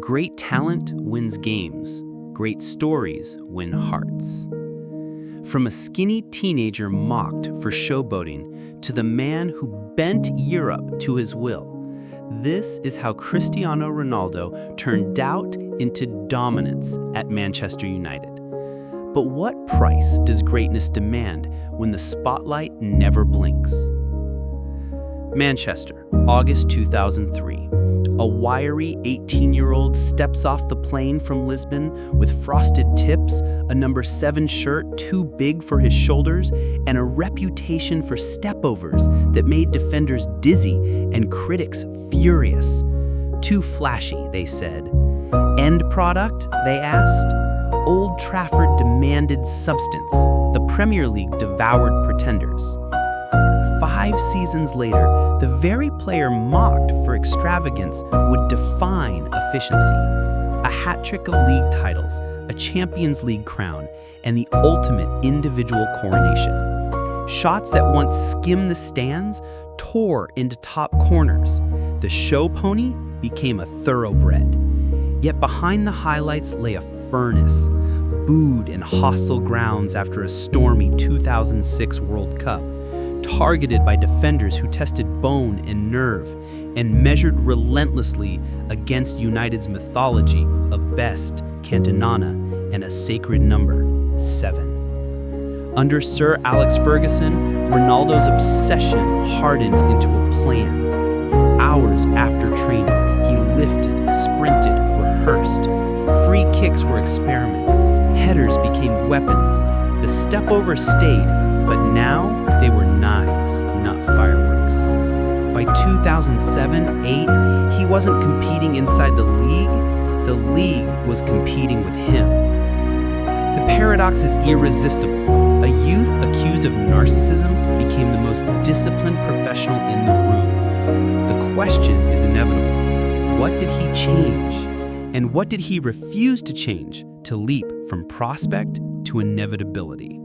Great talent wins games. Great stories win hearts. From a skinny teenager mocked for showboating to the man who bent Europe to his will, this is how Cristiano Ronaldo turned doubt into dominance at Manchester United. But what price does greatness demand when the spotlight never blinks? Manchester, August 2003. A wiry 18-year-old steps off the plane from Lisbon with frosted tips, a number 7 shirt too big for his shoulders, and a reputation for stepovers that made defenders dizzy and critics furious. Too flashy, they said. End product, they asked. Old Trafford demanded substance. The Premier League devoured pretenders. 5 seasons later, the very player mocked for extravagance would define efficiency. A hat trick of league titles, a Champions League crown, and the ultimate individual coronation. Shots that once skimmed the stands tore into top corners. The showpony became a thoroughbred. Yet behind the highlights lay a furnace, booed in hostile grounds after a stormy 2006 World Cup. Targeted by defenders who tested bone and nerve, and measured relentlessly against United's mythology of best, Cantonana, and a sacred number, 7. Under Sir Alex Ferguson, Ronaldo's obsession hardened into a plan. Hours after training, he lifted, sprinted, rehearsed. Free kicks were experiments, headers became weapons. The stepover stayed, but now they were knives, not fireworks. By 2007-8, he wasn't competing inside the league was competing with him. The paradox is irresistible. A youth accused of narcissism became the most disciplined professional in the room. The question is inevitable. What did he change? And what did he refuse to change to leap from prospect to inevitability?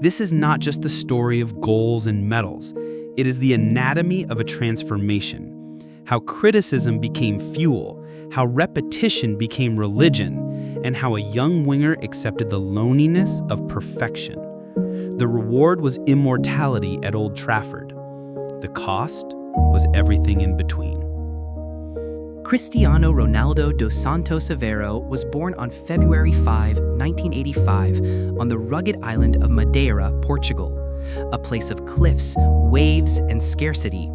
This is not just the story of goals and medals. It is the anatomy of a transformation. How criticism became fuel, how repetition became religion, and how a young winger accepted the loneliness of perfection. The reward was immortality at Old Trafford. The cost was everything in between. Cristiano Ronaldo dos Santos Aveiro was born on February 5, 1985, on the rugged island of Madeira, Portugal, a place of cliffs, waves, and scarcity.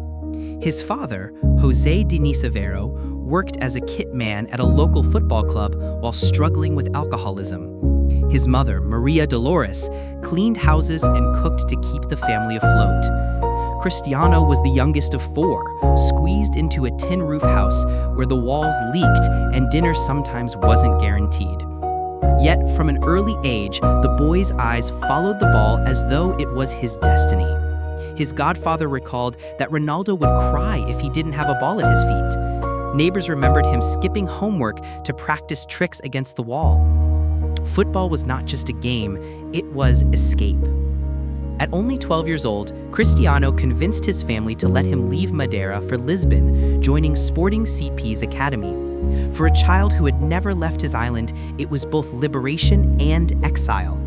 His father, José Diniz Aveiro, worked as a kit man at a local football club while struggling with alcoholism. His mother, Maria Dolores, cleaned houses and cooked to keep the family afloat. Cristiano was the youngest of 4, squeezed into a tin roof house where the walls leaked and dinner sometimes wasn't guaranteed. Yet, from an early age, the boy's eyes followed the ball as though it was his destiny. His godfather recalled that Ronaldo would cry if he didn't have a ball at his feet. Neighbors remembered him skipping homework to practice tricks against the wall. Football was not just a game, it was escape. At only 12 years old, Cristiano convinced his family to let him leave Madeira for Lisbon, joining Sporting CP's academy. For a child who had never left his island, it was both liberation and exile.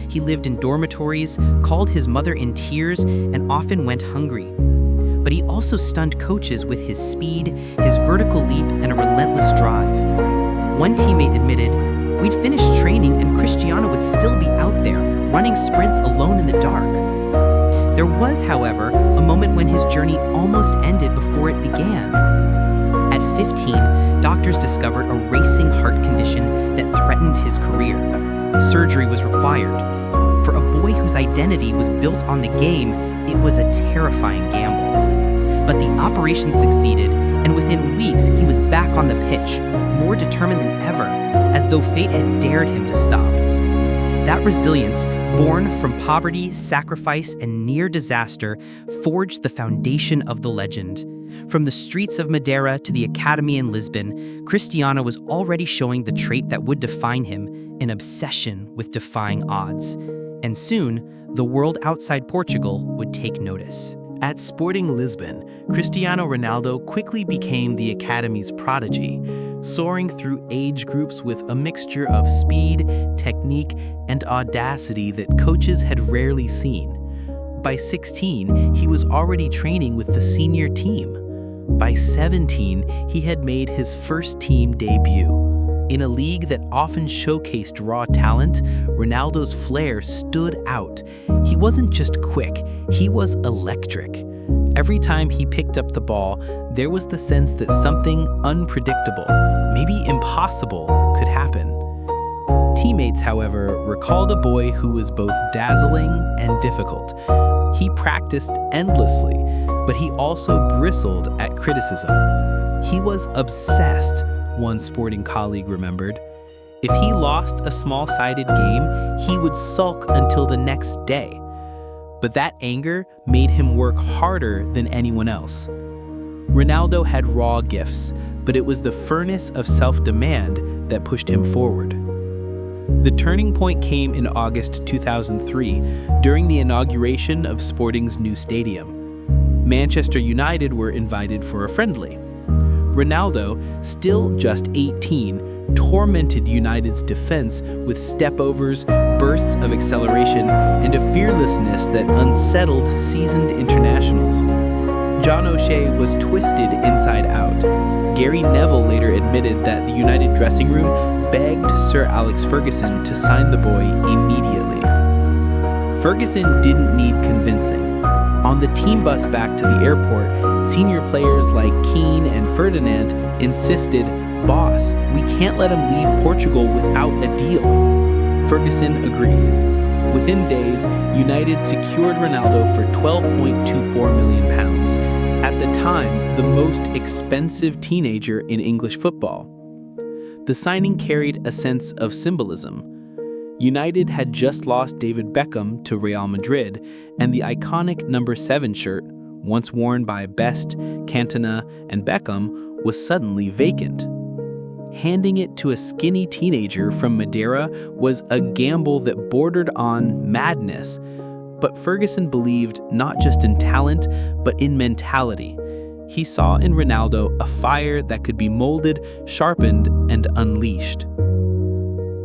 He lived in dormitories, called his mother in tears, and often went hungry. But he also stunned coaches with his speed, his vertical leap, and a relentless drive. One teammate admitted, "We'd finish training and Cristiano would still be out there, running sprints alone in the dark." There was, however, a moment when his journey almost ended before it began. At 15, doctors discovered a racing heart condition that threatened his career. Surgery was required. For a boy whose identity was built on the game, it was a terrifying gamble. But the operation succeeded, and within weeks he was back on the pitch, more determined than ever, as though fate had dared him to stop. That resilience, born from poverty, sacrifice, and near disaster, forged the foundation of the legend. From the streets of Madeira to the academy in Lisbon, Cristiano was already showing the trait that would define him, an obsession with defying odds. And soon, the world outside Portugal would take notice. At Sporting Lisbon, Cristiano Ronaldo quickly became the academy's prodigy. soaring through age groups with a mixture of speed, technique, and audacity that coaches had rarely seen. By 16, he was already training with the senior team. By 17, he had made his first team debut. In a league that often showcased raw talent, Ronaldo's flair stood out. He wasn't just quick, he was electric. Every time he picked up the ball, there was the sense that something unpredictable, maybe impossible, could happen. Teammates, however, recalled a boy who was both dazzling and difficult. He practiced endlessly, but he also bristled at criticism. He was obsessed, one sporting colleague remembered. If he lost a small-sided game, he would sulk until the next day. But that anger made him work harder than anyone else. Ronaldo had raw gifts, but it was the furnace of self-demand that pushed him forward. The turning point came in August 2003, during the inauguration of Sporting's new stadium. Manchester United were invited for a friendly. Ronaldo, still just 18, tormented United's defense with step-overs, bursts of acceleration, and a fearlessness that unsettled seasoned internationals. John O'Shea was twisted inside out. Gary Neville later admitted that the United dressing room begged Sir Alex Ferguson to sign the boy immediately. Ferguson didn't need convincing. On the team bus back to the airport, senior players like Keane and Ferdinand insisted, "Boss, we can't let him leave Portugal without a deal." Ferguson agreed. Within days, United secured Ronaldo for £12.24 million, at the time the most expensive teenager in English football. The signing carried a sense of symbolism. United had just lost David Beckham to Real Madrid, and the iconic number 7 shirt, once worn by Best, Cantona, and Beckham, was suddenly vacant. Handing it to a skinny teenager from Madeira was a gamble that bordered on madness. But Ferguson believed not just in talent, but in mentality. He saw in Ronaldo a fire that could be molded, sharpened, and unleashed.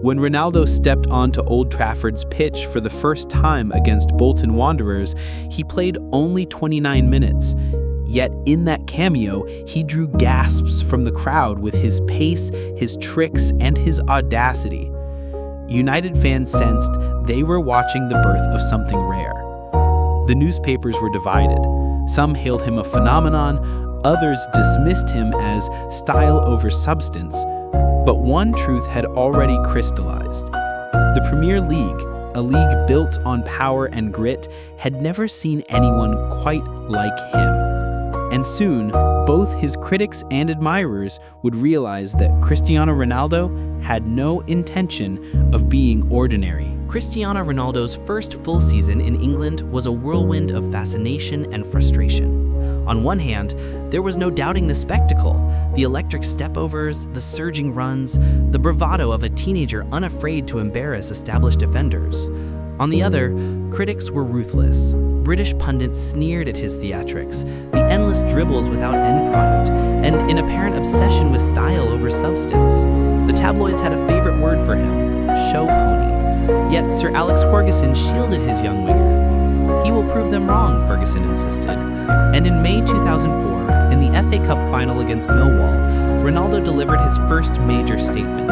When Ronaldo stepped onto Old Trafford's pitch for the first time against Bolton Wanderers, he played only 29 minutes. Yet in that cameo, he drew gasps from the crowd with his pace, his tricks, and his audacity. United fans sensed they were watching the birth of something rare. The newspapers were divided. Some hailed him a phenomenon, others dismissed him as style over substance. But one truth had already crystallized. The Premier League, a league built on power and grit, had never seen anyone quite like him. And soon, both his critics and admirers would realize that Cristiano Ronaldo had no intention of being ordinary. Cristiano Ronaldo's first full season in England was a whirlwind of fascination and frustration. On one hand, there was no doubting the spectacle, the electric stepovers, the surging runs, the bravado of a teenager unafraid to embarrass established defenders. On the other, critics were ruthless. British pundits sneered at his theatrics, the endless dribbles without end product, and an apparent obsession with style over substance. The tabloids had a favorite word for him, showpony. Yet Sir Alex Ferguson shielded his young winger. He will prove them wrong, Ferguson insisted. And in May 2004, in the FA Cup final against Millwall, Ronaldo delivered his first major statement.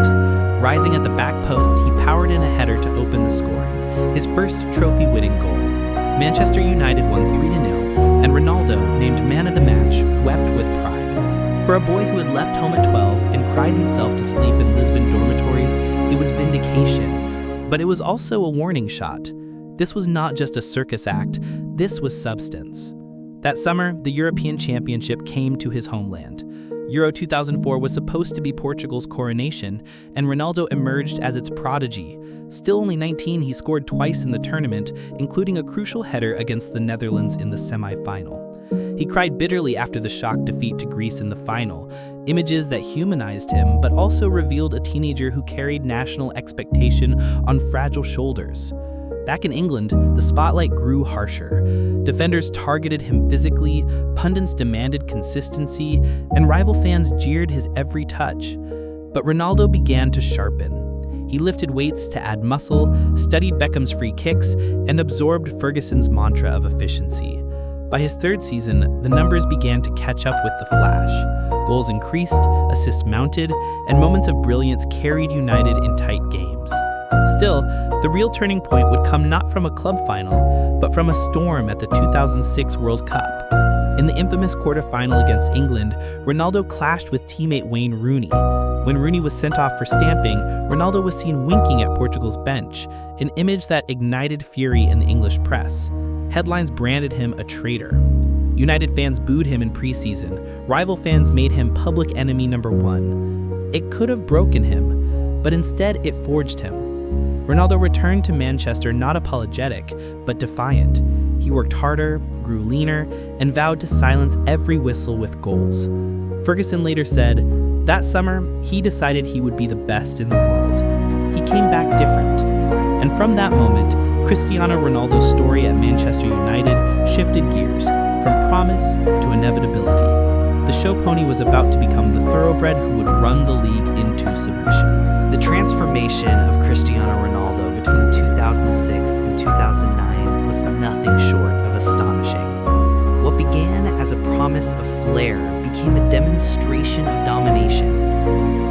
Rising at the back post, he powered in a header to open the scoring, his first trophy-winning goal. Manchester United won 3-0, and Ronaldo, named man of the match, wept with pride. For a boy who had left home at 12 and cried himself to sleep in Lisbon dormitories, it was vindication. But it was also a warning shot. This was not just a circus act, this was substance. That summer, the European Championship came to his homeland. Euro 2004 was supposed to be Portugal's coronation, and Ronaldo emerged as its prodigy. Still only 19, he scored twice in the tournament, including a crucial header against the Netherlands in the semi-final. He cried bitterly after the shock defeat to Greece in the final, images that humanized him but also revealed a teenager who carried national expectation on fragile shoulders. Back in England, the spotlight grew harsher. Defenders targeted him physically, pundits demanded consistency, and rival fans jeered his every touch. But Ronaldo began to sharpen. He lifted weights to add muscle, studied Beckham's free kicks, and absorbed Ferguson's mantra of efficiency. By his third season, the numbers began to catch up with the flash. Goals increased, assists mounted, and moments of brilliance carried United in tight games. Still, the real turning point would come not from a club final, but from a storm at the 2006 World Cup. In the infamous quarterfinal against England, Ronaldo clashed with teammate Wayne Rooney. When Rooney was sent off for stamping, Ronaldo was seen winking at Portugal's bench, an image that ignited fury in the English press. Headlines branded him a traitor. United fans booed him in preseason. Rival fans made him public enemy number one. It could have broken him, but instead it forged him. Ronaldo returned to Manchester not apologetic, but defiant. He worked harder, grew leaner, and vowed to silence every whistle with goals. Ferguson later said, that summer, he decided he would be the best in the world. He came back different. And from that moment, Cristiano Ronaldo's story at Manchester United shifted gears, from promise to inevitability. The showpony was about to become the thoroughbred who would run the league into submission. The transformation of Cristiano Ronaldo between 2006 and 2009 was nothing short of astonishing. What began as a promise of flair became a demonstration of domination.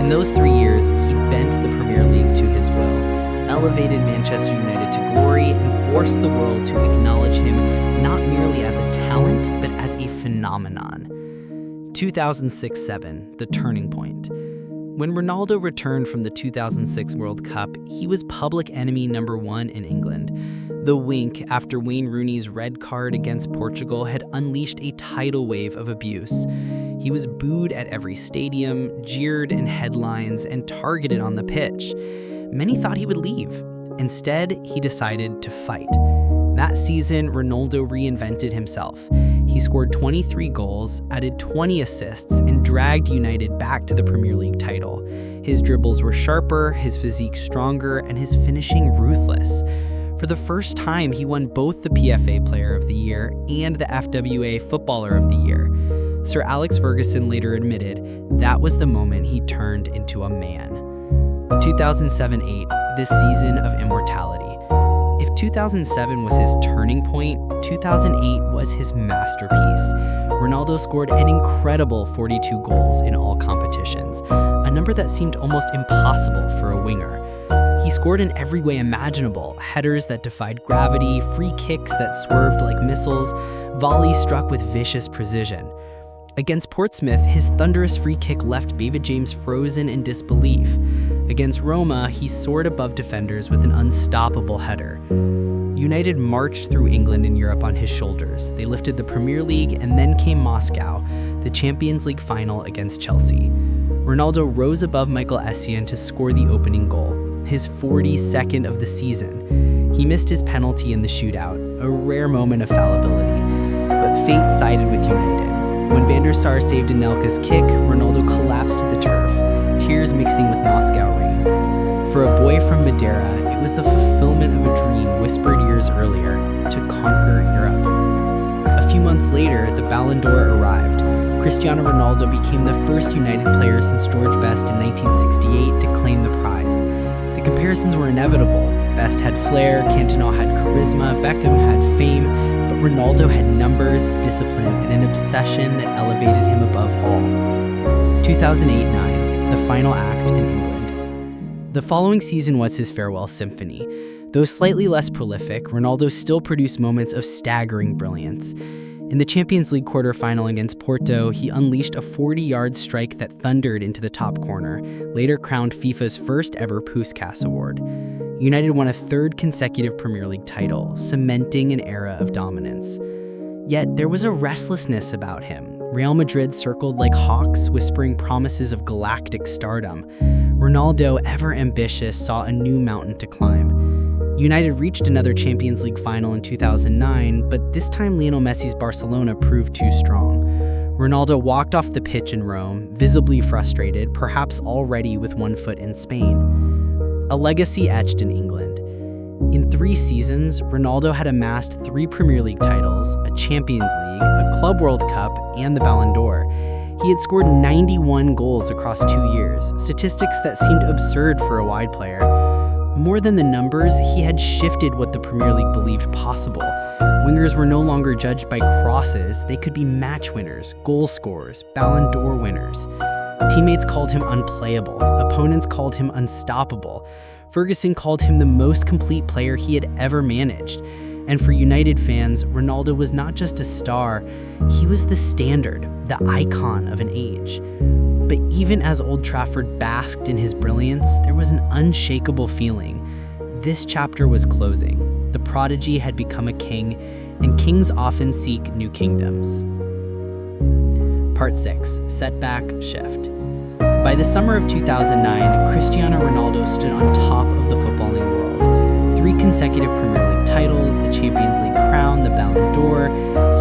In those 3 years, he bent the Premier League to his will, elevated Manchester United to glory, and forced the world to acknowledge him not merely as a talent, but as a phenomenon. 2006-07, the turning point. When Ronaldo returned from the 2006 World Cup, he was public enemy number one in England. The wink after Wayne Rooney's red card against Portugal had unleashed a tidal wave of abuse. He was booed at every stadium, jeered in headlines, and targeted on the pitch. Many thought he would leave. Instead, he decided to fight. That season, Ronaldo reinvented himself. He scored 23 goals, added 20 assists, and dragged United back to the Premier League title. His dribbles were sharper, his physique stronger, and his finishing ruthless. For the first time, he won both the PFA Player of the Year and the FWA Footballer of the Year. Sir Alex Ferguson later admitted that was the moment he turned into a man. 2007-08, this season of immortality. If 2007 was his turning point, 2008 was his masterpiece. Ronaldo scored an incredible 42 goals in all competitions, a number that seemed almost impossible for a winger. He scored in every way imaginable: headers that defied gravity, free kicks that swerved like missiles, volleys struck with vicious precision. Against Portsmouth, his thunderous free kick left David James frozen in disbelief. Against Roma, he soared above defenders with an unstoppable header. United marched through England and Europe on his shoulders. They lifted the Premier League, and then came Moscow, the Champions League final against Chelsea. Ronaldo rose above Michael Essien to score the opening goal, his 42nd of the season. He missed his penalty in the shootout, a rare moment of fallibility, but fate sided with United. When Van der Sar saved Anelka's kick, Ronaldo collapsed to the turf, tears mixing with Moscow rain. For a boy from Madeira, it was the fulfillment of a dream whispered years earlier, to conquer Europe. A few months later, the Ballon d'Or arrived. Cristiano Ronaldo became the first United player since George Best in 1968 to claim the prize. The comparisons were inevitable. Best had flair, Cantona had charisma, Beckham had fame, but Ronaldo had numbers, discipline, and an obsession that elevated him above all. 2008-09, the final act in England. The following season was his farewell symphony. Though slightly less prolific, Ronaldo still produced moments of staggering brilliance. In the Champions League quarterfinal against Porto, he unleashed a 40-yard strike that thundered into the top corner, later crowned FIFA's first ever Puskas Award. United won a third consecutive Premier League title, cementing an era of dominance. Yet there was a restlessness about him. Real Madrid circled like hawks, whispering promises of galactic stardom. Ronaldo, ever ambitious, saw a new mountain to climb. United reached another Champions League final in 2009, but this time Lionel Messi's Barcelona proved too strong. Ronaldo walked off the pitch in Rome, visibly frustrated, perhaps already with one foot in Spain. A legacy etched in England. In 3 seasons, Ronaldo had amassed 3 Premier League titles, a Champions League, a Club World Cup, and the Ballon d'Or. He had scored 91 goals across 2 years, statistics that seemed absurd for a wide player. More than the numbers, he had shifted what the Premier League believed possible. Wingers were no longer judged by crosses, they could be match winners, goal scorers, Ballon d'Or winners. Teammates called him unplayable, opponents called him unstoppable. Ferguson called him the most complete player he had ever managed. And for United fans, Ronaldo was not just a star, he was the standard, the icon of an age. But even as Old Trafford basked in his brilliance, there was an unshakable feeling. This chapter was closing. The prodigy had become a king, and kings often seek new kingdoms. Part 6. Setback, Shift. By the summer of 2009, Cristiano Ronaldo stood on top of the footballing world. 3 consecutive Premier League titles, a Champions League crown, the Ballon d'Or.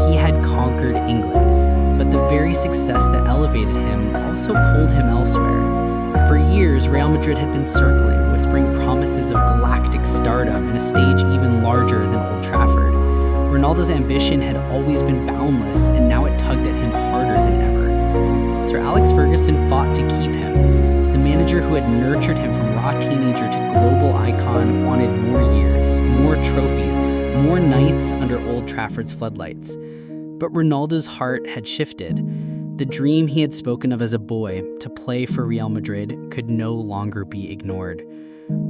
He had conquered England. But the very success that elevated him also pulled him elsewhere. For years, Real Madrid had been circling, whispering promises of galactic stardom and a stage even larger than Old Trafford. Ronaldo's ambition had always been boundless, and now it tugged at him harder than ever. Sir Alex Ferguson fought to keep him. The manager who had nurtured him from raw teenager to global icon wanted more years, more trophies, more nights under Old Trafford's floodlights. But Ronaldo's heart had shifted. The dream he had spoken of as a boy, to play for Real Madrid, could no longer be ignored.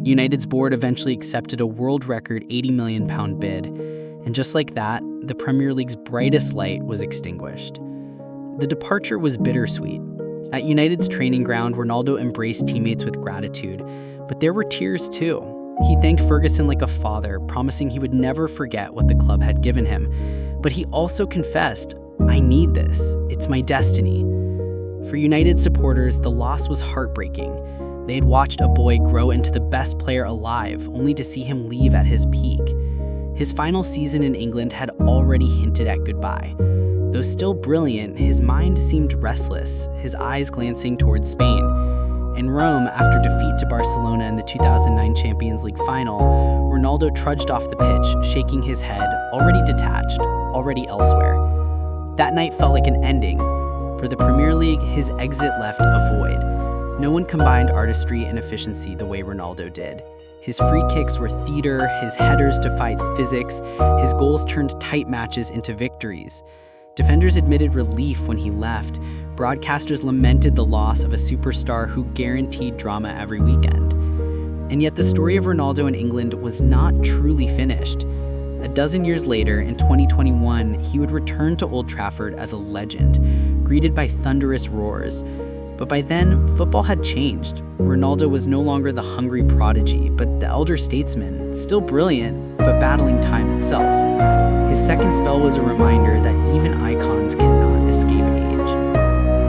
United's board eventually accepted a world record £80 million bid, and just like that, the Premier League's brightest light was extinguished. The departure was bittersweet. At United's training ground, Ronaldo embraced teammates with gratitude, but there were tears too. He thanked Ferguson like a father, promising he would never forget what the club had given him. But he also confessed, "I need this. It's my destiny." For United supporters, the loss was heartbreaking. They had watched a boy grow into the best player alive, only to see him leave at his peak. His final season in England had already hinted at goodbye. Though still brilliant, his mind seemed restless, his eyes glancing towards Spain. In Rome, after defeat to Barcelona in the 2009 Champions League final, Ronaldo trudged off the pitch, shaking his head, already detached, already elsewhere. That night felt like an ending. For the Premier League, his exit left a void. No one combined artistry and efficiency the way Ronaldo did. His free kicks were theater, his headers defied physics, his goals turned tight matches into victories. Defenders admitted relief when he left. Broadcasters lamented the loss of a superstar who guaranteed drama every weekend. And yet the story of Ronaldo in England was not truly finished. A dozen years later, in 2021, he would return to Old Trafford as a legend, greeted by thunderous roars. But by then, football had changed. Ronaldo was no longer the hungry prodigy, but the elder statesman, still brilliant, but battling time itself. His second spell was a reminder that even icons cannot escape age.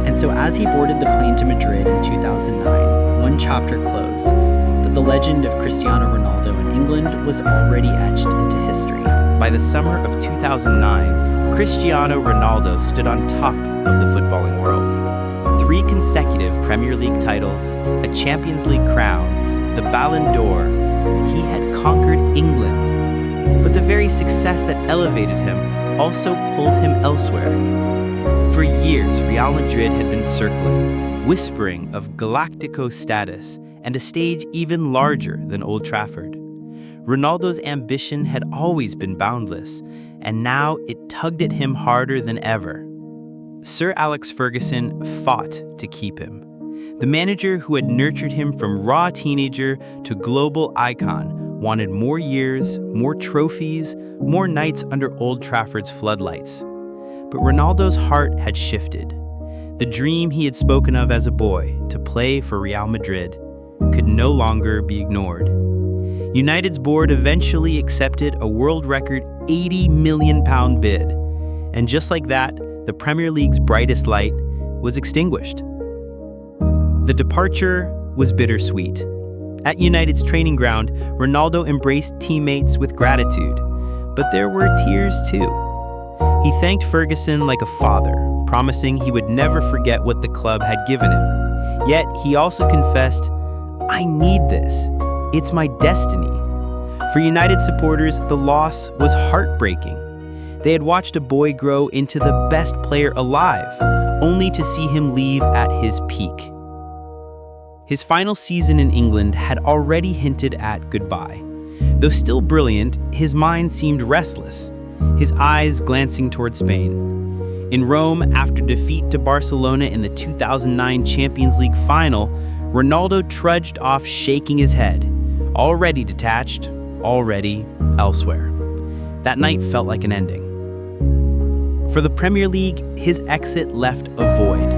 And so as he boarded the plane to Madrid in 2009, one chapter closed, but the legend of Cristiano Ronaldo in England was already etched into history. By the summer of 2009, Cristiano Ronaldo stood on top of the footballing world. 3 consecutive Premier League titles, a Champions League crown, the Ballon d'Or. He had conquered England. But the very success that elevated him also pulled him elsewhere. For years, Real Madrid had been circling, whispering of Galactico status and a stage even larger than Old Trafford. Ronaldo's ambition had always been boundless, and now it tugged at him harder than ever. Sir Alex Ferguson fought to keep him. The manager who had nurtured him from raw teenager to global icon wanted more years, more trophies, more nights under Old Trafford's floodlights. But Ronaldo's heart had shifted. The dream he had spoken of as a boy, to play for Real Madrid, could no longer be ignored. United's board eventually accepted a world record £80 million bid. And just like that, the Premier League's brightest light was extinguished. The departure was bittersweet. At United's training ground, Ronaldo embraced teammates with gratitude, but there were tears too. He thanked Ferguson like a father, promising he would never forget what the club had given him. Yet he also confessed, "I need this. It's my destiny." For United supporters, the loss was heartbreaking. They had watched a boy grow into the best player alive, only to see him leave at his peak. His final season in England had already hinted at goodbye. Though still brilliant, his mind seemed restless, his eyes glancing toward Spain. In Rome, after defeat to Barcelona in the 2009 Champions League final, Ronaldo trudged off shaking his head, already detached, already elsewhere. That night felt like an ending. For the Premier League, his exit left a void.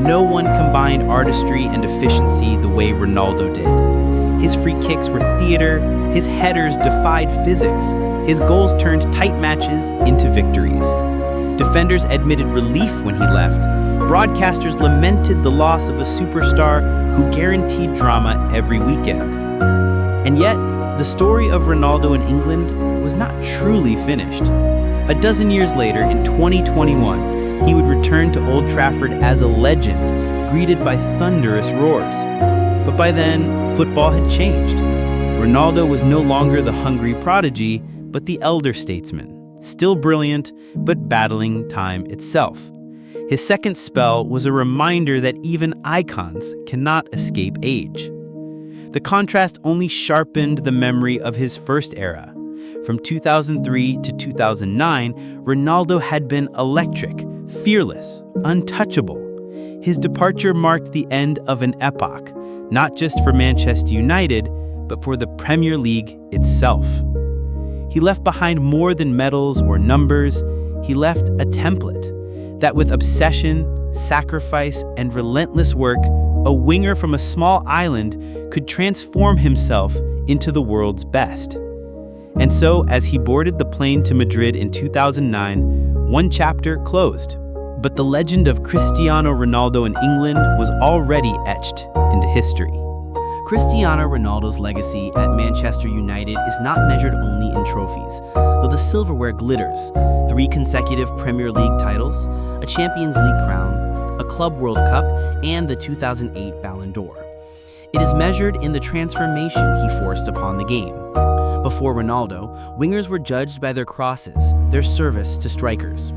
No one combined artistry and efficiency the way Ronaldo did. His free kicks were theater, his headers defied physics, his goals turned tight matches into victories. Defenders admitted relief when he left. Broadcasters lamented the loss of a superstar who guaranteed drama every weekend. And yet, the story of Ronaldo in England was not truly finished. A dozen years later, in 2021, he would return to Old Trafford as a legend, greeted by thunderous roars. But by then, football had changed. Ronaldo was no longer the hungry prodigy, but the elder statesman, still brilliant, but battling time itself. His second spell was a reminder that even icons cannot escape age. The contrast only sharpened the memory of his first era. From 2003 to 2009, Ronaldo had been electric, fearless, untouchable. His departure marked the end of an epoch, not just for Manchester United, but for the Premier League itself. He left behind more than medals or numbers. He left a template that, with obsession, sacrifice, and relentless work, a winger from a small island could transform himself into the world's best. And so, as he boarded the plane to Madrid in 2009, one chapter closed. But the legend of Cristiano Ronaldo in England was already etched into history. Cristiano Ronaldo's legacy at Manchester United is not measured only in trophies, though the silverware glitters: 3 consecutive Premier League titles, a Champions League crown, a Club World Cup, and the 2008 Ballon d'Or. It is measured in the transformation he forced upon the game. Before Ronaldo, wingers were judged by their crosses, their service to strikers.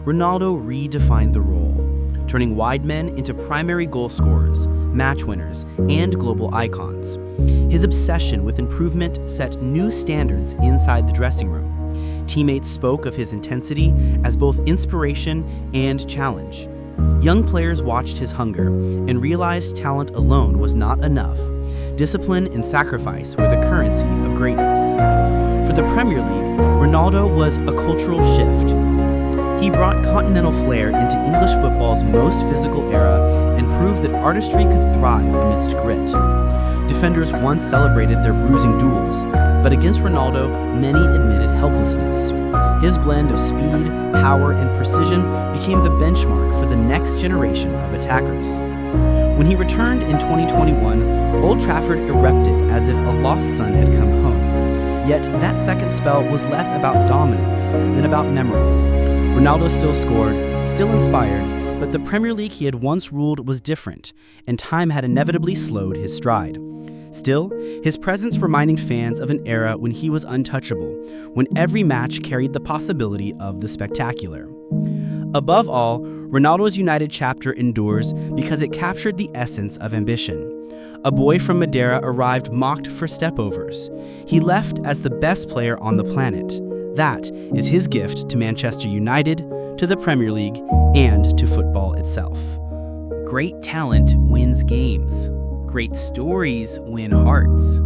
Ronaldo redefined the role, turning wide men into primary goal scorers, match winners, and global icons. His obsession with improvement set new standards inside the dressing room. Teammates spoke of his intensity as both inspiration and challenge. Young players watched his hunger and realized talent alone was not enough. Discipline and sacrifice were the currency of greatness. For the Premier League, Ronaldo was a cultural shift. He brought continental flair into English football's most physical era and proved that artistry could thrive amidst grit. Defenders once celebrated their bruising duels, but against Ronaldo, many admitted helplessness. His blend of speed, power, and precision became the benchmark for the next generation of attackers. When he returned in 2021, Old Trafford erupted as if a lost son had come home. Yet that second spell was less about dominance than about memory. Ronaldo still scored, still inspired, but the Premier League he had once ruled was different, and time had inevitably slowed his stride. Still, his presence reminded fans of an era when he was untouchable, when every match carried the possibility of the spectacular. Above all, Ronaldo's United chapter endures because it captured the essence of ambition. A boy from Madeira arrived mocked for stepovers. He left as the best player on the planet. That is his gift to Manchester United, to the Premier League, and to football itself. Great talent wins games. Great stories win hearts.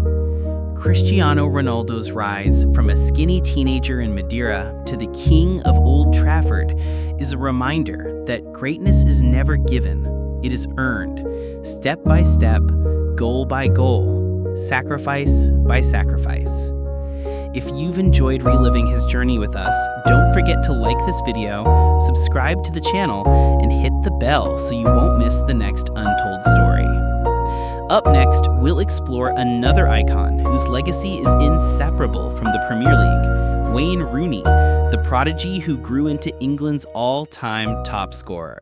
Cristiano Ronaldo's rise from a skinny teenager in Madeira to the king of Old Trafford is a reminder that greatness is never given, it is earned, step by step, goal by goal, sacrifice by sacrifice. If you've enjoyed reliving his journey with us, don't forget to like this video, subscribe to the channel, and hit the bell so you won't miss the next Untold story. Up next, we'll explore another icon whose legacy is inseparable from the Premier League, Wayne Rooney, the prodigy who grew into England's all-time top scorer.